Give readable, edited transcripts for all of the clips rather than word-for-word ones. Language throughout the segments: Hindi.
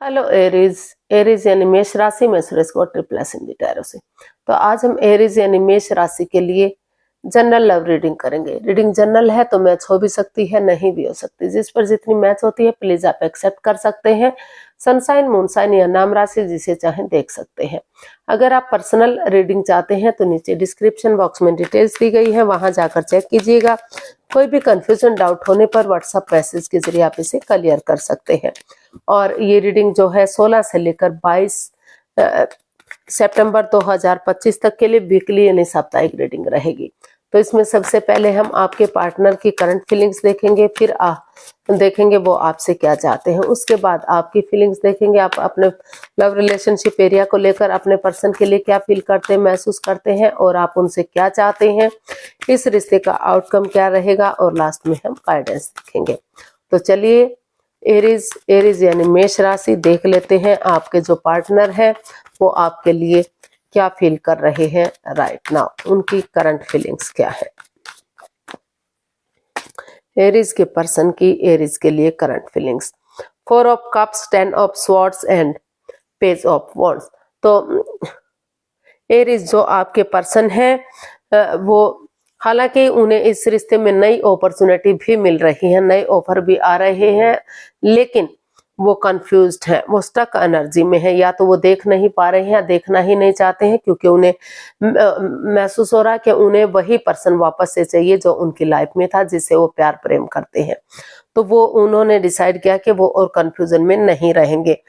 Hello Aries. एरीज यानी मेष राशि में सुरेश को ट्रिपल एस हिंदी टैरो से। तो आज हम एरीज यानी मेष राशि के लिए जनरल लव रीडिंग करेंगे। रीडिंग जनरल है तो मैच हो भी सकती है, नहीं भी हो सकती। जिस पर जितनी मैच होती है प्लीज आप एक्सेप्ट कर सकते हैं। सनसाइन, मूनसाइन या नाम राशि जिसे चाहें देख सकते हैं। अगर आप पर्सनल रीडिंग चाहते हैं तो नीचे डिस्क्रिप्शन बॉक्स में डिटेल्स दी गई है, वहां जाकर चेक कीजिएगा। कोई भी कंफ्यूजन, डाउट होने पर व्हाट्सएप मैसेज के जरिए आप इसे क्लियर कर सकते हैं। और ये रीडिंग जो है 16 से लेकर 22 सितंबर 2025 तक के लिए वीकली यानी साप्ताहिक रीडिंग रहेगी। तो इसमें सबसे पहले हम आपके पार्टनर की करंट फीलिंग्स देखेंगे, फिर देखेंगे वो आपसे क्या चाहते हैं। उसके बाद आपकी फीलिंग्स देखेंगे, आप अपने लव रिलेशनशिप एरिया को लेकर अपने पर्सन के लिए क्या फील करते हैं, महसूस करते हैं और आप उनसे क्या चाहते हैं, इस रिश्ते का आउटकम क्या रहेगा और लास्ट में हम गाइडेंस देखेंगे। तो चलिए एरीज यानी मेष राशि देख लेते हैं आपके जो पार्टनर है वो आपके लिए क्या फील कर रहे हैं राइट नाउ, उनकी करंट फीलिंग्स क्या है। एरीज के पर्सन की एरीज के लिए current feelings 4 of cups, 10 of swords and page of wands. तो एरीज जो आपके पर्सन है वो हालांकि उन्हें इस रिश्ते में नई अपॉर्चुनिटी भी मिल रही है, नए ऑफर भी आ रहे हैं, लेकिन वो कंफ्यूज्ड हैं, वो स्टक एनर्जी में है। या तो वो देख नहीं पा रहे हैं या देखना ही नहीं चाहते हैं, क्योंकि उन्हें महसूस हो रहा है कि उन्हें वही पर्सन वापस से चाहिए जो उनकी लाइफ में था, जिससे वो प्यार प्रेम करते हैं। तो वो उन्होंने डिसाइड किया कि वो और कंफ्यूजन में नहीं रहेंगे।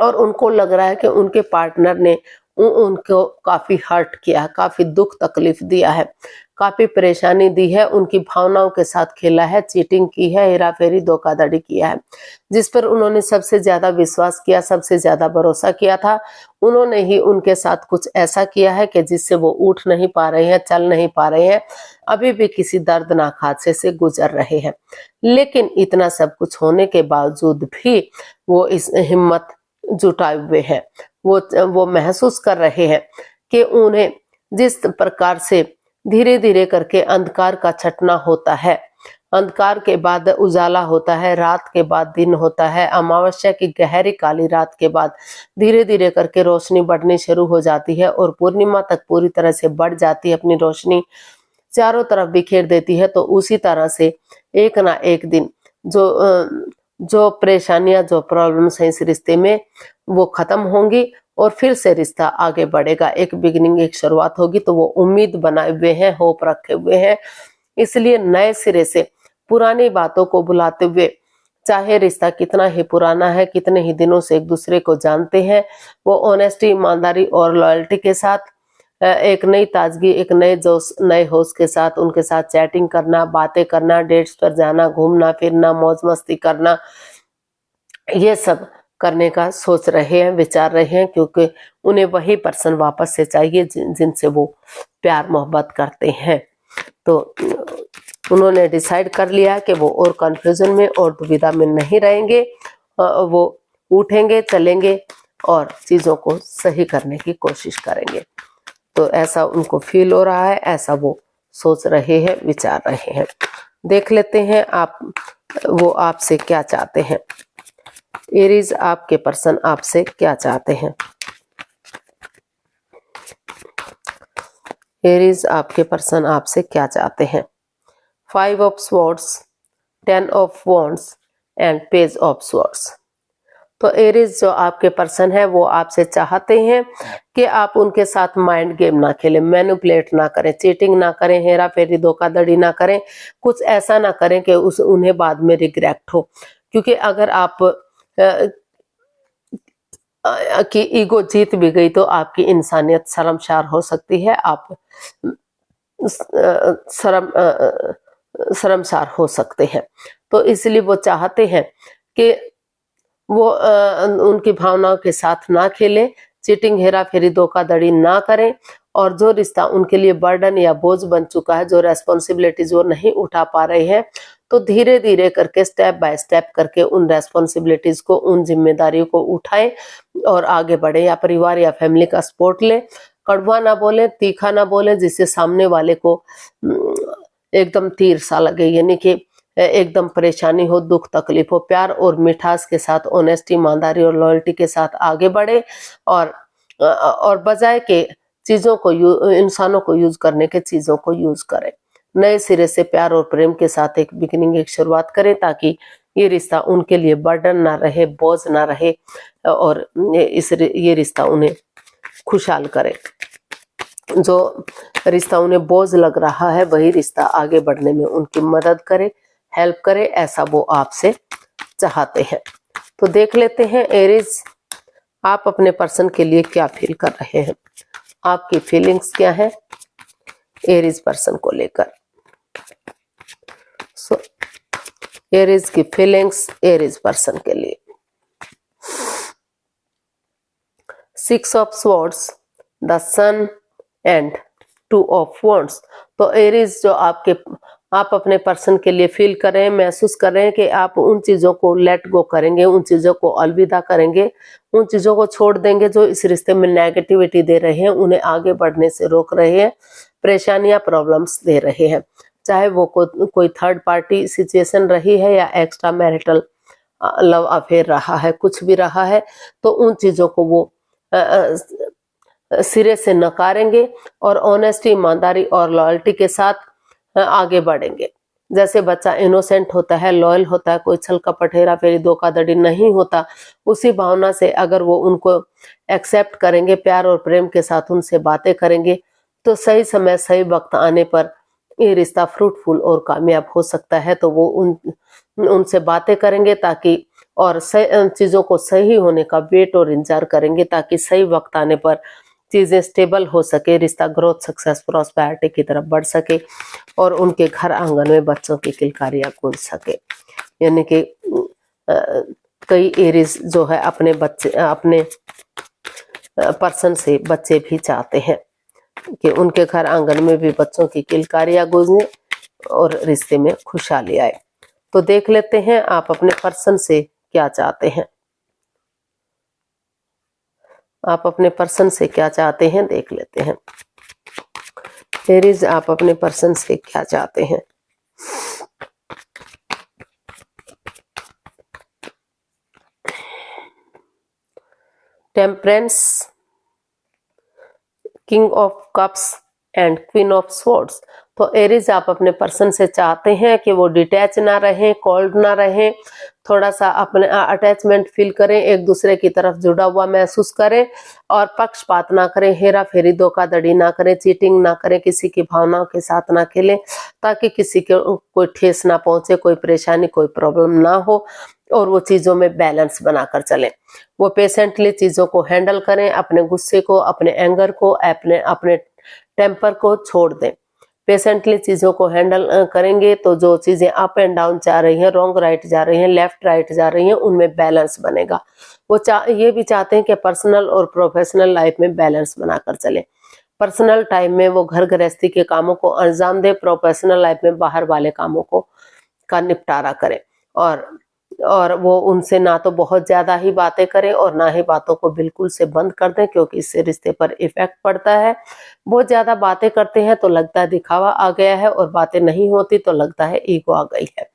और उनको लग रहा है कि उनके पार्टनर ने उनको काफी हर्ट किया, काफी दुख तकलीफ दिया है, काफी परेशानी दी है, उनकी भावनाओं के साथ खेला है, चीटिंग की है, हेराफेरी, धोखाधड़ी किया है। जिस पर उन्होंने सबसे ज्यादा विश्वास किया, सबसे ज्यादा भरोसा किया था, उन्होंने ही उनके साथ कुछ ऐसा किया है कि जिससे वो उठ नहीं पा रहे हैं, चल नहीं पा रहे हैं, अभी भी किसी दर्दनाक हादसे से गुजर रहे हैं। लेकिन इतना सब कुछ होने के बावजूद भी वो इस हिम्मत जुटाए हुए हैं। वो महसूस कर रहे हैं कि उन्हें जिस प्रकार से धीरे धीरे करके अंधकार का छटना होता है, अंधकार के बाद उजाला होता है, रात के बाद दिन होता है, अमावस्या की गहरी काली रात के बाद धीरे धीरे करके रोशनी बढ़नी शुरू हो जाती है और पूर्णिमा तक पूरी तरह से बढ़ जाती है, अपनी रोशनी चारों तरफ बिखेर देती है। तो उसी तरह से एक ना एक दिन जो परेशानियां, जो प्रॉब्लम्स हैं इस रिश्ते में, वो खत्म होंगी और फिर से रिश्ता आगे बढ़ेगा। एक बिगिनिंग, एक शुरुआत होगी। तो वो उम्मीद बनाए हुए हैं, होप रखे हुए हैं, इसलिए नए सिरे से पुरानी बातों को बुलाते हुए, चाहे रिश्ता कितना ही पुराना है, कितने ही दिनों से एक दूसरे को जानते हैं, वो ऑनेस्टी, ईमानदारी और लॉयल्टी के साथ एक नई ताजगी, एक नए जोश, नए होश के साथ उनके साथ चैटिंग करना, बातें करना, डेट्स पर जाना, घूमना फिरना, मौज मस्ती करना, ये सब करने का सोच रहे हैं, विचार रहे हैं, क्योंकि उन्हें वही पर्सन वापस से चाहिए जिनसे वो प्यार मोहब्बत करते हैं। तो उन्होंने डिसाइड कर लिया कि वो और कंफ्यूजन में और दुविधा में नहीं रहेंगे, वो उठेंगे, चलेंगे और चीजों को सही करने की कोशिश करेंगे। तो ऐसा उनको फील हो रहा है, ऐसा वो सोच रहे हैं, विचार रहे हैं। देख लेते हैं वो आपसे क्या चाहते हैं। एरीज, आपके पर्सन आपसे क्या चाहते हैं। एरीज, आपके पर्सन आपसे क्या चाहते हैं। 5 of swords, 10 of wands and page of swords. तो एरीज जो आपके पर्सन है वो आपसे चाहते हैं कि आप उनके साथ माइंड गेम ना खेलें, मैनिपुलेट ना करें, चीटिंग ना करें, हेरा फेरी, धोखाधड़ी ना करें, कुछ ऐसा ना करें कि उन्हें बाद में रिग्रेट हो। क्योंकि अगर आप की ईगो जीत भी गई तो आपकी इंसानियत शर्मसार हो सकती है, आप शर्मसार हो सकते हैं। तो इसलिए वो चाहते हैं कि वो उनकी भावनाओं के साथ ना खेलें, चीटिंग, हेरा फेरी, धोखाधड़ी ना करें, और जो रिश्ता उनके लिए बर्डन या बोझ बन चुका है, जो रेस्पॉन्सिबिलिटीज वो नहीं उठा पा रहे हैं, तो धीरे धीरे करके, स्टेप बाय स्टेप करके उन रेस्पॉन्सिबिलिटीज को, उन जिम्मेदारियों को उठाएं और आगे बढ़े। या परिवार या फैमिली का सपोर्ट लें, कड़वा ना बोलें, तीखा ना बोलें, जिससे सामने वाले को एकदम तीर सा लगे, यानी कि एकदम परेशानी हो, दुख तकलीफ हो, प्यार और मिठास के साथ, ऑनेस्टी, ईमानदारी और लॉयल्टी के साथ आगे बढ़े और बजाय के चीजों को इंसानों को यूज करने के चीजों को यूज करें। नए सिरे से प्यार और प्रेम के साथ एक बिगिनिंग, एक शुरुआत करें ताकि ये रिश्ता उनके लिए बर्डन ना रहे, बोझ ना रहे और ये रिश्ता उन्हें खुशहाल करे। जो रिश्ता उन्हें बोझ लग रहा है वही रिश्ता आगे बढ़ने में उनकी मदद करे, हेल्प करे, ऐसा वो आपसे चाहते हैं। तो देख लेते हैं एरीज, आप अपने पर्सन के लिए क्या फील कर रहे हैं, आपकी फीलिंग्स क्या है एरीज पर्सन को लेकर। सो एरीज की फीलिंग्स एरीज पर्सन के लिए। 6 of swords, the sun and 2 of wands. तो एरीज जो आप अपने पर्सन के लिए फील कर रहे हैं, महसूस कर रहे हैं कि आप उन चीजों को लेट गो करेंगे, उन चीजों को अलविदा करेंगे, उन चीजों को छोड़ देंगे जो इस रिश्ते में नेगेटिविटी दे रहे हैं, उन्हें आगे बढ़ने से रोक रहे हैं, परेशानियां, प्रॉब्लम्स दे रहे हैं। चाहे वो कोई थर्ड पार्टी सिचुएशन रही है या एक्स्ट्रा मैरिटल लव अफेयर रहा है, कुछ भी रहा है, तो उन चीजों को वो सिरे से नकारेंगे और ऑनेस्टी, ईमानदारी और लॉयल्टी के साथ आगे बढ़ेंगे। जैसे बच्चा इनोसेंट होता है, लॉयल होता है, कोई छल कपट, हेरा फेरी, धोखाधड़ी नहीं होता, उसी भावना से अगर वो उनको एक्सेप्ट करेंगे, प्यार और प्रेम के साथ उनसे बातें करेंगे, तो सही समय, सही वक्त आने पर ये रिश्ता फ्रूटफुल और कामयाब हो सकता है। तो वो उनसे बातें करेंगे ताकि और चीजों को सही होने का वेट और इंतजार करेंगे ताकि सही वक्त आने पर चीजें स्टेबल हो सके, रिश्ता ग्रोथ, सक्सेस, प्रॉस्पेरिटी की तरफ बढ़ सके और उनके घर आंगन में बच्चों की किलकारियां गूंज सके। यानी कि कई एरीज जो है अपने पर्सन से बच्चे भी चाहते हैं कि उनके घर आंगन में भी बच्चों की किलकारियां गूंजे और रिश्ते में खुशहाली आए। तो देख लेते हैं आप अपने पर्सन से क्या चाहते हैं, आप अपने पर्सन से क्या चाहते हैं, देख लेते हैं एरीज, आप अपने पर्सन से क्या चाहते हैं। Temperance, king of cups and queen of swords. तो एरीज आप अपने पर्सन से चाहते हैं कि वो डिटैच ना रहें, कोल्ड ना रहें, थोड़ा सा अपने अटैचमेंट फील करें, एक दूसरे की तरफ जुड़ा हुआ महसूस करें और पक्षपात ना करें, हेरा फेरी, धोखाधड़ी ना करें, चीटिंग ना करें, किसी की भावनाओं के साथ ना खेलें ताकि किसी के कोई ठेस ना पहुंचे, कोई परेशानी, कोई प्रॉब्लम ना हो और वो चीजों में बैलेंस बनाकर चलें। वो पेशेंटली चीजों को हैंडल करें, अपने गुस्से को, अपने एंगर को, अपने टेम्पर को छोड़ दें। पेशेंटली चीजों को हैंडल करेंगे तो जो चीजें अप एंड डाउन जा रही हैं, रॉन्ग राइट जा रही हैं, लेफ्ट राइट जा रही हैं, उनमें बैलेंस बनेगा। वो ये भी चाहते हैं कि पर्सनल और प्रोफेशनल लाइफ में बैलेंस बनाकर चले। पर्सनल टाइम में वो घर गृहस्थी के कामों को अंजाम दे, प्रोफेशनल लाइफ में बाहर वाले कामों का निपटारा करें और वो उनसे ना तो बहुत ज्यादा ही बातें करें और ना ही बातों को बिल्कुल से बंद कर दें, क्योंकि इससे रिश्ते पर इफेक्ट पड़ता है। बहुत ज्यादा बातें करते हैं तो लगता है दिखावा आ गया है और बातें नहीं होती तो लगता है ईगो आ गई है।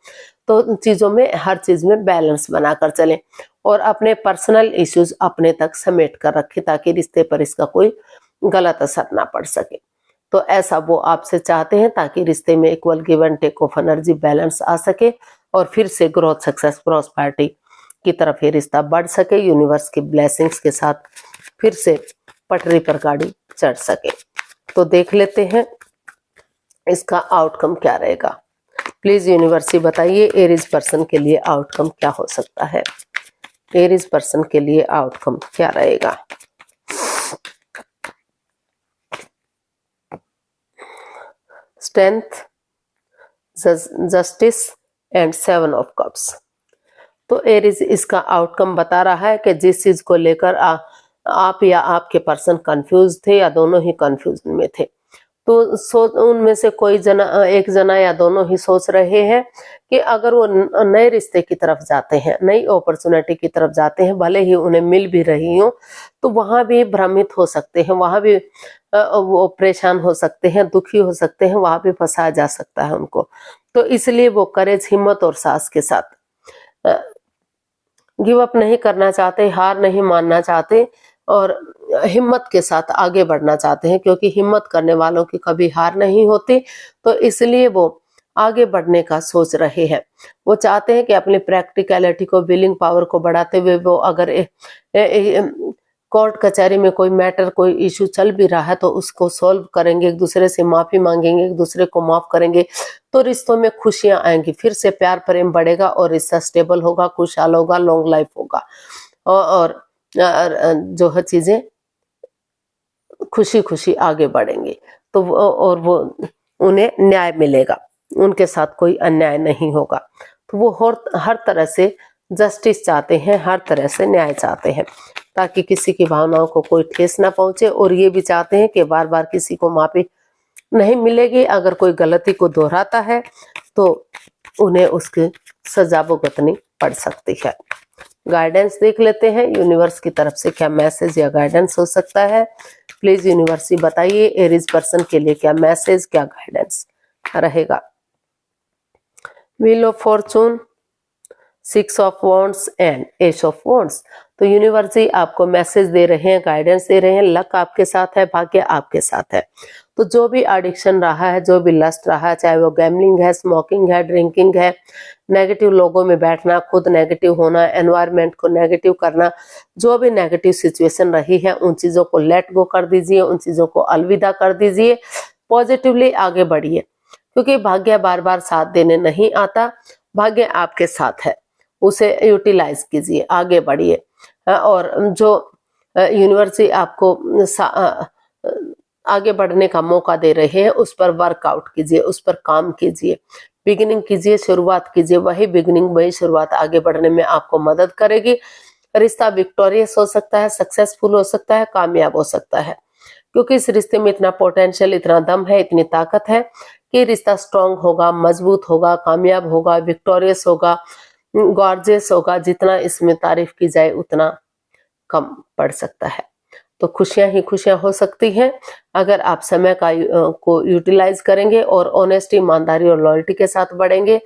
तो चीजों में, हर चीज में बैलेंस बनाकर चलें और अपने पर्सनल इश्यूज अपने तक समेट कर रखें ताकि रिश्ते पर इसका कोई गलत असर ना पड़ सके। तो ऐसा वो आपसे चाहते हैं ताकि रिश्ते में equal give and take of energy, balance आ सके और फिर से ग्रोथ, सक्सेस, प्रॉस्पेरिटी की तरफ ये रिश्ता बढ़ सके, यूनिवर्स की ब्लेसिंग्स के साथ फिर से पटरी पर गाड़ी चढ़ सके। तो देख लेते हैं इसका आउटकम क्या रहेगा। प्लीज यूनिवर्स ही बताइए एरीज पर्सन के लिए आउटकम क्या हो सकता है, एरीज पर्सन के लिए आउटकम क्या रहेगा। Strength, justice and 7 of cups. तो एरीज इसका आउटकम बता रहा है कि जिस चीज को लेकर आप या आपके पर्सन कंफ्यूज थे या दोनों ही कंफ्यूजन में थे, तो उनमें से कोई जना, एक जना या दोनों ही सोच रहे हैं कि अगर वो नए रिश्ते की तरफ जाते हैं, नई अपॉर्चुनिटी की तरफ जाते हैं, भले ही उन्हें मिल भी रही हो, तो वहां भी भ्रमित हो सकते हैं, वहां भी वो परेशान हो सकते हैं, दुखी हो सकते हैं, वहां भी फंसाया जा सकता है उनको। तो इसलिए वो करेज, हिम्मत और साहस के साथ गिव अप नहीं करना चाहते, हार नहीं मानना चाहते और हिम्मत के साथ आगे बढ़ना चाहते हैं, क्योंकि हिम्मत करने वालों की कभी हार नहीं होती। तो इसलिए वो आगे बढ़ने का सोच रहे हैं। वो चाहते हैं कि अपनी प्रैक्टिकलिटी को, विलिंग पावर को बढ़ाते हुए वो अगर कोर्ट कचहरी में कोई मैटर, कोई इशू चल भी रहा है तो उसको सॉल्व करेंगे, एक दूसरे से माफी मांगेंगे, एक दूसरे को माफ करेंगे, तो रिश्तों में खुशियां आएंगी, फिर से प्यार प्रेम बढ़ेगा और रिश्ता स्टेबल होगा, खुशहाल होगा, लॉन्ग लाइफ होगा और जो है चीजें खुशी खुशी आगे बढ़ेंगे। तो वो उन्हें न्याय मिलेगा, उनके साथ कोई अन्याय नहीं होगा। तो वो हर तरह से जस्टिस चाहते हैं, हर तरह से न्याय चाहते हैं, ताकि किसी की भावनाओं को कोई ठेस ना पहुंचे। और ये भी चाहते हैं कि बार बार किसी को माफी नहीं मिलेगी। अगर कोई गलती को दोहराता है तो उन्हें उसकी सजा भुगतनी पड़ सकती है। गाइडेंस देख लेते हैं, यूनिवर्स की तरफ से क्या मैसेज या गाइडेंस हो सकता है। प्लीज यूनिवर्स बताइए एरीज पर्सन के लिए क्या मैसेज, क्या गाइडेंस रहेगा। Wheel of Fortune, 6 of wands and S of wands. तो यूनिवर्स जी आपको मैसेज दे रहे हैं, गाइडेंस दे रहे हैं। लक आपके साथ है, भाग्य आपके साथ है। तो जो भी एडिक्शन रहा है, जो भी लस्ट रहा है, चाहे वो गैम्बलिंग है, स्मोकिंग है, ड्रिंकिंग है, नेगेटिव लोगों में बैठना, खुद नेगेटिव होना, एनवायरनमेंट को नेगेटिव करना, जो भी नेगेटिव सिचुएशन रही है उन चीजों को लेट गो कर दीजिए, उन चीजों को अलविदा कर दीजिए, पॉजिटिवली आगे बढ़िए, क्योंकि भाग्य बार बार साथ देने नहीं आता। भाग्य आपके साथ है, उसे यूटिलाइज कीजिए, आगे बढ़िए। और जो यूनिवर्सिटी आपको आगे बढ़ने का मौका दे रहे हैं उस पर वर्कआउट कीजिए, उस पर काम कीजिए, बिगिनिंग कीजिए, शुरुआत कीजिए। वही बिगिनिंग, वही शुरुआत आगे बढ़ने में आपको मदद करेगी। रिश्ता विक्टोरियस हो सकता है, सक्सेसफुल हो सकता है, कामयाब हो सकता है, क्योंकि इस रिश्ते में इतना पोटेंशियल, इतना दम है, इतनी ताकत है कि रिश्ता स्ट्रांग होगा, मजबूत होगा, कामयाब होगा, विक्टोरियस होगा, गॉर्जियस होगा। जितना इसमें तारीफ की जाए उतना कम पड़ सकता है। तो खुशियां ही खुशियां हो सकती हैं अगर आप समय को यूटिलाइज करेंगे और ऑनेस्टी, ईमानदारी और लॉयल्टी के साथ बढ़ेंगे।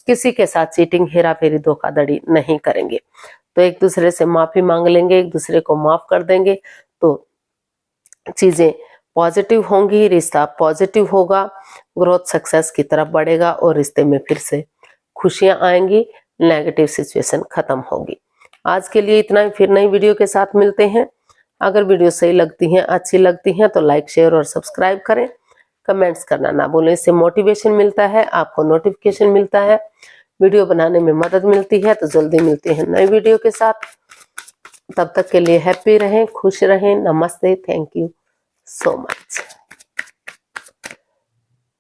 किसी के साथ चीटिंग, हेरा फेरी, धोखाधड़ी नहीं करेंगे। तो एक दूसरे से माफी मांग लेंगे, एक दूसरे को माफ कर देंगे, तो चीजें पॉजिटिव होंगी, रिश्ता पॉजिटिव होगा, ग्रोथ सक्सेस की तरफ बढ़ेगा और रिश्ते में फिर से खुशियां आएंगी, नेगेटिव सिचुएशन खत्म होगी। आज के लिए इतना ही, फिर नई वीडियो के साथ मिलते हैं। अगर वीडियो सही लगती हैं, अच्छी लगती हैं तो लाइक, शेयर और सब्सक्राइब करें। कमेंट्स करना ना भूलें, इससे मोटिवेशन मिलता है, आपको नोटिफिकेशन मिलता है, वीडियो बनाने में मदद मिलती है। तो जल्दी मिलते हैं नई वीडियो के साथ। तब तक के लिए हैप्पी रहें, खुश रहें। नमस्ते, थैंक यू so much.